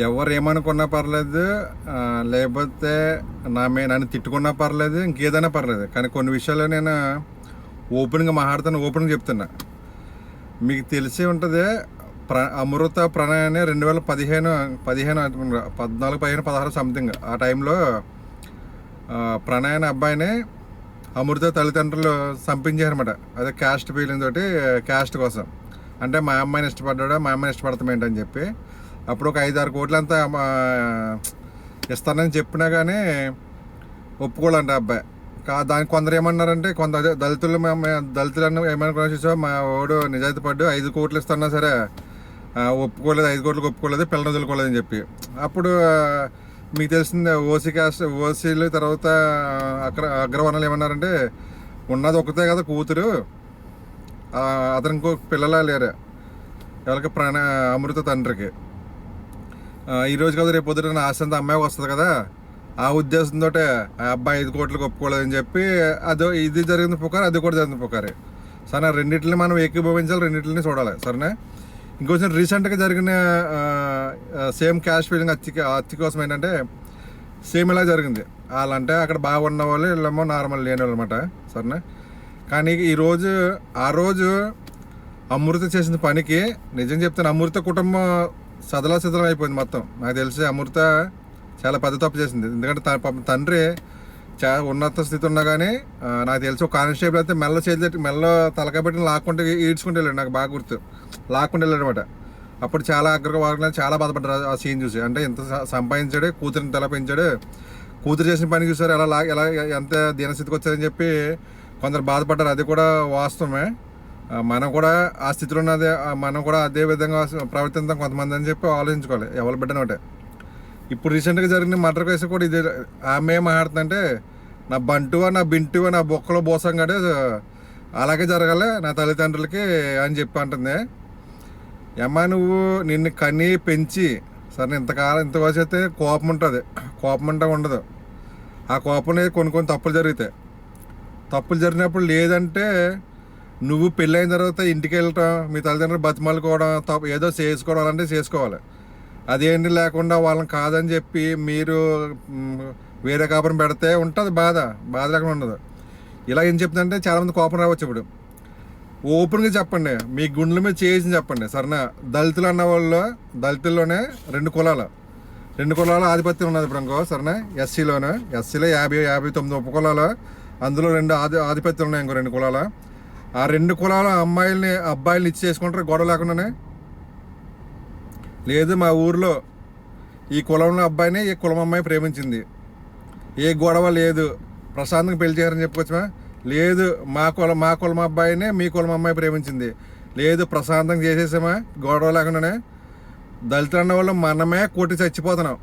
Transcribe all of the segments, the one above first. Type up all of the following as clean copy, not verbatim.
ఎవరు ఏమనుకున్నా పర్లేదు, లేకపోతే నన్ను తిట్టుకున్నా పర్లేదు, ఇంకేదైనా పర్లేదు. కానీ కొన్ని విషయాల్లో నేను ఓపెన్గా మాట్లాడుతాను, ఓపెన్గా చెప్తున్నా. మీకు తెలిసే ఉంటుంది, అమృత ప్రణయ్ అని 2015 14, 15, 16 సంథింగ్ ఆ టైంలో ప్రణయ్ అనే అబ్బాయిని అమృత తల్లిదండ్రులు చంపించారనమాట. అదే క్యాస్ట్ ఫీలింగ్ తోటి, క్యాస్ట్ కోసం. అంటే మా అమ్మాయిని ఇష్టపడ్డా, మా అమ్మాయిని ఇష్టపడతాం ఏంటని చెప్పి అప్పుడు ఒక 5-6 కోట్లంతా ఇస్తానని చెప్పినా కానీ ఒప్పుకోవాలంట అబ్బాయి. దానికి కొందరు ఏమన్నారంటే, దళితులను ఏమనుకున్నా చూసా, మా వాడు నిజాయితీ పడ్డు 5 కోట్లు ఇస్తున్నా సరే ఒప్పుకోలేదు, 5 కోట్లకు ఒప్పుకోలేదు, పిల్లలు వదులుకోలేదని చెప్పి. అప్పుడు మీకు తెలిసిందే, ఓసీలు తర్వాత అగ్రవర్ణాలు ఏమన్నారంటే, ఉన్నది ఒకతే కదా కూతురు, అతను ఇంకో పిల్లలా లేరు ఎవరికి, అమృత తండ్రికి. ఈరోజు కదా రేపు పొద్దున ఆశంత అమ్మాయి వస్తుంది కదా, ఆ ఉద్దేశంతో ఆ అబ్బాయి 5 కోట్లకు ఒప్పుకోలేదని చెప్పి ఇది జరిగింది పుకారు, అది కూడా జరిగింది పుకారు. సరే, రెండింటిని మనం ఏకీభవించాలి, రెండింటిని చూడాలి. సరేనా? ఇంకొంచెం రీసెంట్గా జరిగిన సేమ్ క్యాష్ ఫీలింగ్ అత్తి కోసం ఏంటంటే సేమ్ ఇలా జరిగింది. వాళ్ళంటే అక్కడ బాగున్న వాళ్ళు, వీళ్ళేమో నార్మల్ లేని వాళ్ళు అనమాట. సరేనా? కానీ ఆ రోజు అమృత చేసిన పనికి నిజం చెప్తాను, అమృత కుటుంబం సదలం అయిపోయింది మొత్తం. నాకు తెలిసి అమృత చాలా పెద్ద తప్పు చేసింది. ఎందుకంటే తండ్రి చాలా ఉన్నత స్థితి ఉన్నా కానీ నాకు తెలిసి ఒక కానిస్టేబుల్ అయితే మెల్ల తలకాయ పెట్టి లాక్కుంటే ఈడ్చుకుంటూ వెళ్ళాడు. నాకు బాగా గుర్తు, లాక్కుంటూ వెళ్ళాడు అనమాట. అప్పుడు చాలా అగ్రవర్గాలు చాలా బాధపడ్డారు ఆ సీన్ చూసి. అంటే ఎంత సంపాదించాడు, కూతురిని తల పెంచాడు, కూతురు చేసిన పని చూసారు ఎలా ఎంత దీనస్థితికి వచ్చారని చెప్పి కొందరు బాధపడ్డారు. అది కూడా వాస్తవమే. మనం కూడా ఆ స్థితిలో ఉన్నదే, మనం కూడా అదే విధంగా ప్రవర్తిద్దాం కొంతమంది అని చెప్పి ఆలోచించుకోవాలి, ఎవరు బిడ్డను ఒకటే. ఇప్పుడు రీసెంట్గా జరిగిన మర్డర్ కేసు కూడా ఇదే. ఆమె ఏం మాట్లాడుతుందంటే, నా బంటువా, నా బింటువా, నా బొక్కలో బోసంగాడే అలాగే జరగాలి నా తల్లిదండ్రులకి అని చెప్పి అంటుంది. అమ్మా, నువ్వు నిన్ను కని పెంచి సరే ఇంతకాలం ఇంత వయసు అయితే కోపం ఉంటుంది, కోపం అంటే ఉండదు. ఆ కోపం కొన్ని తప్పులు జరుగుతాయి. తప్పులు జరిగినప్పుడు లేదంటే నువ్వు పెళ్ళైన తర్వాత ఇంటికి వెళ్ళటం, మీ తల్లిదండ్రులు బతిమాలుకోవడం, ఏదో చేసుకోవడం అలాంటివి చేసుకోవాలి. అదేంటి లేకుండా వాళ్ళని కాదని చెప్పి మీరు వేరే కాపురం పెడితే ఉంటుంది బాధ లేకుండా ఉండదు. ఇలా ఏం చెప్తుందంటే చాలామంది కోపం రావచ్చు. ఇప్పుడు ఓపెన్గా చెప్పండి, మీ గుండెల మీద చేసి చెప్పండి. సరేనా? దళితులు అన్న వాళ్ళు, దళితుల్లోనే 2 కులాల ఆధిపత్యం ఉన్నది ఇప్పుడు ఇంకో. సరేనా? ఎస్సీలో 59 ఉపకులాలు, అందులో 2 ఆధిపత్యాలు ఉన్నాయి, ఇంకో 2 కులాలు. ఆ 2 కులాల అబ్బాయిల్ని ఇచ్చి చేసుకుంటారు గొడవ లేకుండానే. లేదు, మా ఊర్లో ఈ కులంలో అబ్బాయిని ఈ కులం అమ్మాయి ప్రేమించింది, ఏ గొడవ లేదు, ప్రశాంతంగా పెళ్లి చేయాలని చెప్పుకోవచ్చుమా? లేదు, మా కులం అబ్బాయినే మీ కులం అమ్మాయి ప్రేమించింది, లేదు, ప్రశాంతంగా చేసేసామా గొడవ లేకుండానే. దళితులు అన్న వాళ్ళు మనమే కొట్టి చచ్చిపోతున్నాం.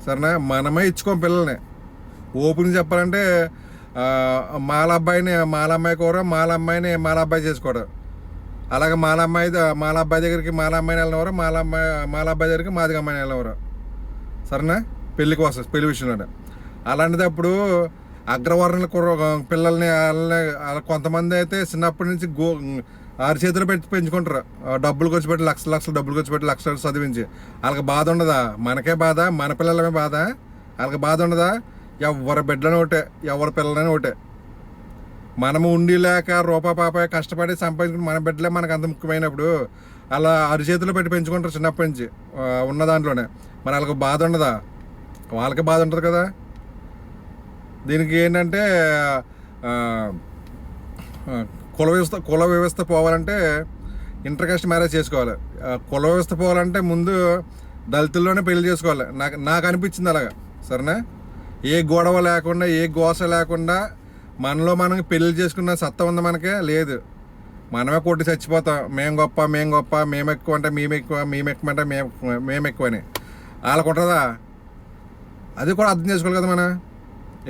సరేనా? మనమే ఇచ్చుకోం పిల్లల్ని. ఓపెన్ చెప్పాలంటే మాల అమ్మాయి కూర, మాల అబ్బాయి చేసుకోవడం. అలాగే మాల అబ్బాయి దగ్గరికి మాల అమ్మాయిని వెళ్ళినవారు, మాల అబ్బాయి దగ్గరికి మాదిగ అమ్మాయిని వెళ్ళినవారు. సరేనా? పెళ్లి కోసం, పెళ్లి విషయంలో. అలాంటిది అగ్రవర్ణాల పిల్లల్ని కొంతమంది అయితే చిన్నప్పటి నుంచి చేతులు పెట్టి పెంచుకుంటారు. డబ్బులు ఖర్చు పెట్టి లక్షలు డబ్బులు ఖర్చు పెట్టి లక్షలు చదివించి. వాళ్ళకి బాధ ఉండదా? మనకే బాధ, మన పిల్లలమే బాధ. వాళ్ళకి బాధ ఉండదా? ఎవరి బిడ్డలని ఒకటే, ఎవరి పిల్లలని ఒకటే. మనము ఉండి లేక రూపాయి కష్టపడి సంపాదించుకుని మన బిడ్డలే మనకు అంత ముఖ్యమైనప్పుడు అలా అరిచేతులు పెట్టి పెంచుకుంటారు చిన్నప్పటి నుంచి ఉన్న దాంట్లోనే. మరి వాళ్ళకి బాధ ఉండదా? వాళ్ళకి బాధ ఉంటుంది కదా. దీనికి ఏంటంటే కుల వ్యవస్థ పోవాలంటే ఇంటర్ కాస్ట్ మ్యారేజ్ చేసుకోవాలి. కుల వ్యవస్థ పోవాలంటే ముందు దళితుల్లోనే పెళ్లి చేసుకోవాలి. నాకు అనిపించింది అలాగా. సరేనా? ఏ గొడవ లేకుండా, ఏ గోస లేకుండా మనలో మనం పెళ్లి చేసుకున్న సత్తా ఉంది మనకే? లేదు. మనమే కొట్టి చచ్చిపోతాం. మేము గొప్ప, మేము ఎక్కువ అంటే మేము ఎక్కువ అంటే మేము ఎక్కువ అని. వాళ్ళకు ఉంటుందా? అది కూడా అర్థం చేసుకోవాలి కదా మనం.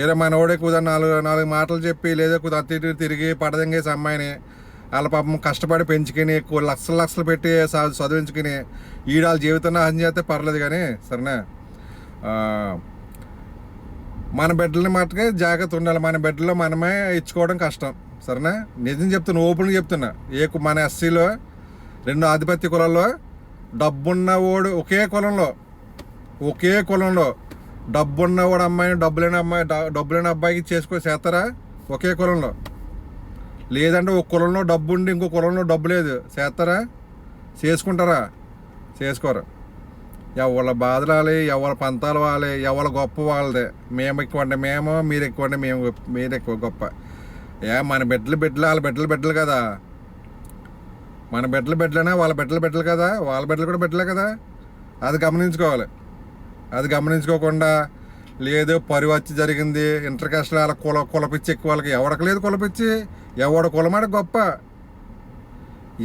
ఏదో మనోడే కుదా నాలుగు మాటలు చెప్పి, లేదా కుదా అతి తిరిగి పడదంగేసి అమ్మాయిని వాళ్ళ పాపం కష్టపడి పెంచుకుని లక్షలు పెట్టి చదివించుకుని ఈడాళ్ళ జీవితాన్ని నాశనం చేస్తే పర్లేదు. కానీ సరేనా, మన బిడ్డలని మట్టుకే జాగ్రత్త ఉండాలి. మన బిడ్డలో మనమే ఇచ్చుకోవడం కష్టం. సరేనా? నిజం చెప్తున్నా, ఓపెన్గా చెప్తున్నా. మన ఎస్సీలో 2 ఆధిపత్య కులాల్లో డబ్బున్న ఓడు, ఒకే కులంలో ఒకే కులంలో డబ్బున్నవాడు అమ్మాయిని డబ్బులేని అబ్బాయికి చేస్తారా ఒకే కులంలో? లేదంటే ఒక కులంలో డబ్బు ఉండి ఇంకో కులంలో డబ్బు లేదు చేస్తారా? చేసుకుంటారా? చేసుకోరు. ఎవరి బాధలు వాలి, ఎవరి పంతాలు వాలి, ఎవరి గొప్ప వాళ్ళదే. మేము ఎక్కువ అంటే మేము, మీరు ఎక్కువ అంటే మీరు ఎక్కువ గొప్ప. మన బిడ్డలు వాళ్ళ బిడ్డలు కదా. మన బిడ్డలేనా వాళ్ళ బిడ్డలు కదా. వాళ్ళ బిడ్డలు కూడా బిడ్డలే కదా. అది గమనించుకోవాలి. అది గమనించుకోకుండా లేదు పరివచ్చి జరిగింది ఇంటర్ కాస్ట్ వాళ్ళ కులపిచ్చి ఎక్కువ వాళ్ళకి ఎవరికి లేదు కులపిచ్చి. ఎవడ కులమాట గొప్ప,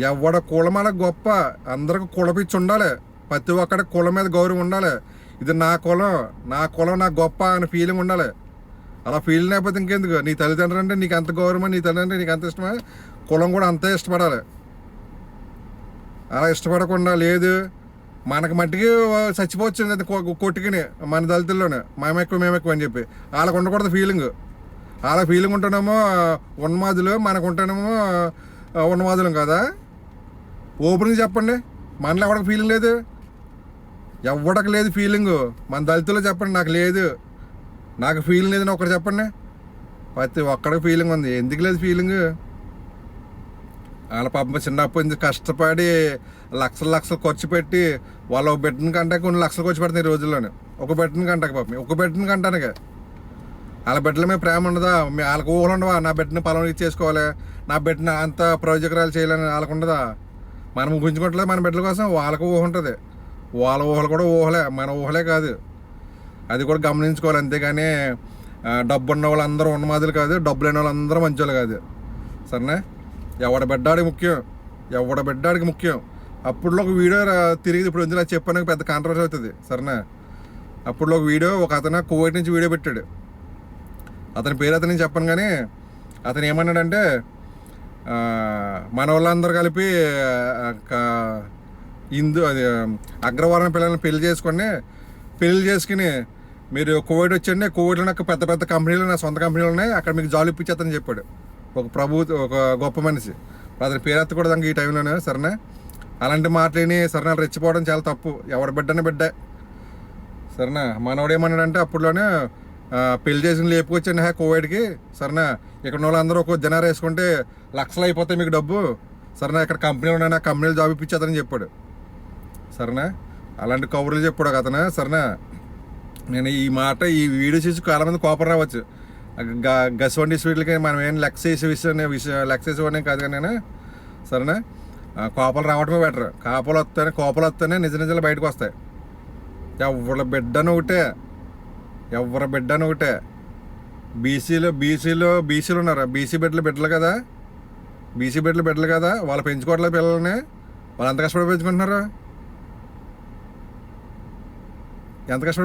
ఎవడ కులమాట గొప్ప. అందరికి కులపిచ్చి ఉండాలి. ప్రతి ఒక్కడి కులం మీద గౌరవం ఉండాలి. ఇది నా కులం నాకు గొప్ప అని ఫీలింగ్ ఉండాలి. అలా ఫీలింగ్ అయిపోతే ఇంకెందుకు? నీ తల్లిదండ్రులు అంటే నీకు అంత గౌరవం, నీ తల్లిదండ్రులు నీకు అంత ఇష్టమా? కులం కూడా అంతే ఇష్టపడాలి. అలా ఇష్టపడకుండా లేదు మనకు మట్టికి చచ్చిపోవచ్చు అది కొట్టుకుని మన దళితుల్లోనే మేము ఎక్కువ అని చెప్పి వాళ్ళకు ఉండకూడదు ఫీలింగ్. అలా ఫీలింగ్ ఉంటేనేమో ఉన్మాదులు, మనకు ఉంటేనేమో ఉన్మాదులం కదా. ఓపెన్గా చెప్పండి. మనలో ఎవరికి ఫీలింగ్ లేదు, ఎవరికి లేదు ఫీలింగు. మన దళితుల్లో చెప్పండి నాకు ఫీలింగ్ లేదని ఒకటి చెప్పండి. ప్రతి ఒక్కడికి ఫీలింగ్ ఉంది. ఎందుకు లేదు ఫీలింగ్? వాళ్ళ పాపం చిన్నప్పటి నుంచి కష్టపడి లక్షలు ఖర్చు పెట్టి వాళ్ళ బిడ్డని కంటే కొన్ని లక్షలు ఖర్చు పెడుతుంది ఈ రోజుల్లోనే. ఒక బిడ్డని కంటకి పాపం, ఒక బిడ్డని కంటానికి వాళ్ళ బిడ్డల మీద ప్రేమ ఉండదా? వాళ్ళకి ఊహలు ఉండవా? నా బిడ్డని పొలం ఇచ్చేసుకోవాలి, నా బిడ్డని అంత ప్రయోజకరాలు చేయాలని వాళ్ళకు ఉండదా? మనం ఊహించుకోవట్లేదు మన బిడ్డల కోసం. వాళ్ళకు ఊహ ఉంటుంది. వాళ్ళ ఊహలు కూడా ఊహలే, మన ఊహలే కాదు. అది కూడా గమనించుకోవాలి. అంతేగాని డబ్బు ఉన్న వాళ్ళందరూ ఉన్నమాదులు కాదు, డబ్బు లేని వాళ్ళందరూ మంచోళ్ళు కాదు. సరేనా? ఎవడ బిడ్డాడికి ముఖ్యం. అప్పుడులో ఒక వీడియో తిరిగి ఇప్పుడు ఇందులో చెప్పడానికి పెద్ద కాంట్రవర్సీ అవుతుంది. సరేనా? అప్పుడులో ఒక వీడియో ఒక అతను కువైట్ నుంచి వీడియో పెట్టాడు. అతని పేరు అతని చెప్పను కానీ అతను ఏమన్నాడంటే మన వాళ్ళందరూ కలిపి అది అగ్రవర్ణ పిల్లల్ని పెళ్లి చేసుకుని మీరు కువైట్ వచ్చండి, కువైట్లో నాకు పెద్ద పెద్ద కంపెనీలు, నా సొంత కంపెనీలు ఉన్నాయి, అక్కడ మీకు జాబ్ ఇప్పించేతని చెప్పాడు ఒక గొప్ప మనిషి. అతని పేరు ఎత్తకూడదు ఈ టైంలోనే. సరేనా? అలాంటి మాటలేని సరేనా రెచ్చిపోవడం చాలా తప్పు. ఎవరి బిడ్డే. సరేనా? మనవాడు ఏమన్నాడంటే అప్పుడులోనే పెళ్లి చేసిన లేపుకొచ్చండి కోవిడ్కి. సరేనా? ఇక్కడ వాళ్ళందరూ ఒక జనాలు వేసుకుంటే లక్షలు అయిపోతాయి మీకు డబ్బు. సరేనా? ఇక్కడ కంపెనీలు ఉన్నాయి, కంపెనీలు జాబ్ ఇప్పించేతని చెప్పాడు. సరేనా? అలాంటి కబుర్లు చెప్పాడు ఒక అతను. సరేనా? నేను ఈ వీడియో చూసి చాలా మంది కోపం రావచ్చు. గసవంటి స్వీట్లకి మనం ఏం లెక్క చేసేవాడిని కాదు కానీ నేను. సరేనా? కోపలు రావడమే బెటర్. కోపలు వస్తేనే నిజాలు బయటకు వస్తాయి. ఎవరి బిడ్డను ఒకటే. బీసీలు ఉన్నారు. బీసీ బిడ్డలు కదా. వాళ్ళు పెంచుకోవట్లేదు పిల్లల్ని. వాళ్ళు ఎంత కష్టపడి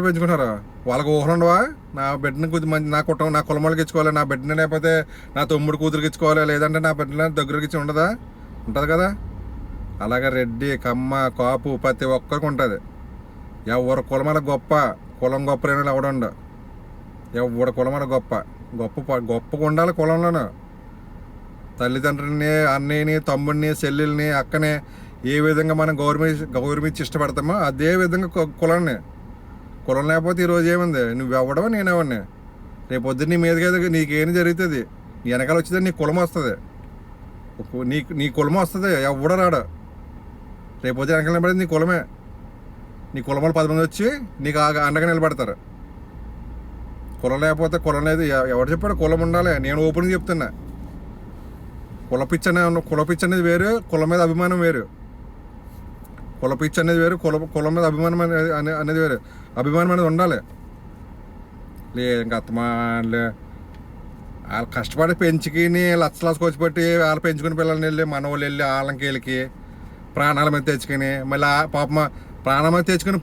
పెంచుకుంటున్నారు? వాళ్ళకి ఊహలు ఉండవా? నా బిడ్డని కొద్ది మంది నా కులం వాళ్ళకి ఇచ్చుకోవాలి, నా బిడ్డని లేకపోతే నా తమ్ముడు కూతురికి ఇచ్చుకోవాలి, లేదంటే నా బిడ్డని దగ్గరికి ఇచ్చి ఉంటుంది కదా. అలాగే రెడ్డి, కమ్మ, కాపు ప్రతి ఒక్కరికి ఉంటుంది. ఎవరి కులమల గొప్ప, కులం గొప్ప లేని ఎవడండు. ఎవరి కులమల గొప్పగా ఉండాలి కులంలోనూ. తల్లిదండ్రులని, అన్నయ్యని, తమ్ముడిని, చెల్లెల్ని, అక్కని ఏ విధంగా మనం గౌరవించి ఇష్టపడతామో అదే విధంగా కులం లేకపోతే ఈరోజు ఏముంది? నువ్వెవడవో నేనెవడిని. రేపు పొద్దున్న నీ మీద కదా నీకేం జరుగుతుంది. నీ వెనకాల వచ్చేది నీ కులం వస్తుంది. నీ కులం వస్తుంది. ఎవడో రాడు. రేపు పొద్దున వెనకాల నిలబడేది నీ కులమే. నీ కులం వాళ్ళు 10 మంది వచ్చి నీకు అండగా నిలబడతారు. కులం లేకపోతే కులం లేదు. ఎవరు చెప్పాడు కులం ఉండాలి? నేను ఓపెన్గా చెప్తున్నా. కులపిచ్చి అనేది వేరు, కులం మీద అభిమానం వేరు. కులపిచ్చి అనేది వేరు, కులం మీద అభిమానం అనేది వేరు. అభిమానం అనేది ఉండాలి. ఇంకా వాళ్ళు కష్టపడి పెంచుకుని లక్షలు ఖర్చుపెట్టి వాళ్ళు పెంచుకుని పిల్లల్ని వెళ్ళి మన వాళ్ళు వెళ్ళి వాళ్ళకి ప్రాణాల మీద తెచ్చుకుని మళ్ళీ పాపం ప్రాణాల మీద తెచ్చుకుని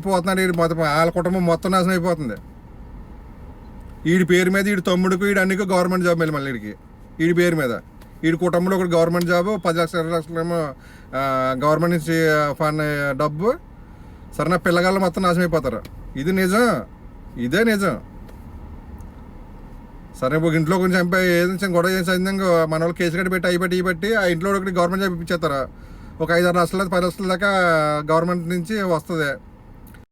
పోతున్నాడు. మొత్తం వాళ్ళ కుటుంబం మొత్తం నాశనం అయిపోతుంది. వీడి పేరు మీద వీడి తమ్ముడికి వీడి అన్నికి గవర్నమెంట్ జాబ్ మళ్ళీ వీడి పేరు మీద వీడి కుటుంబంలో ఒకటి గవర్నమెంట్ జాబు 10 లక్షలు 20 లక్షలేమో గవర్నమెంట్ నుంచి ఫండ్ డబ్బు. సరేనా? పిల్లగాళ్ళు మొత్తం నాశనం అయిపోతారు. ఇదే నిజం. సరే ఒక ఇంట్లో కొంచెం చంపాయి ఏదో గొడవ చేసి మన వాళ్ళు కేసు కట్టి పెట్టి పెట్టి ఆ ఇంట్లో ఒకటి గవర్నమెంట్ జాబ్ ఇప్పించేస్తారు. ఒక 5-6 లక్షలు 10 లక్షల దాకా గవర్నమెంట్ నుంచి వస్తుంది.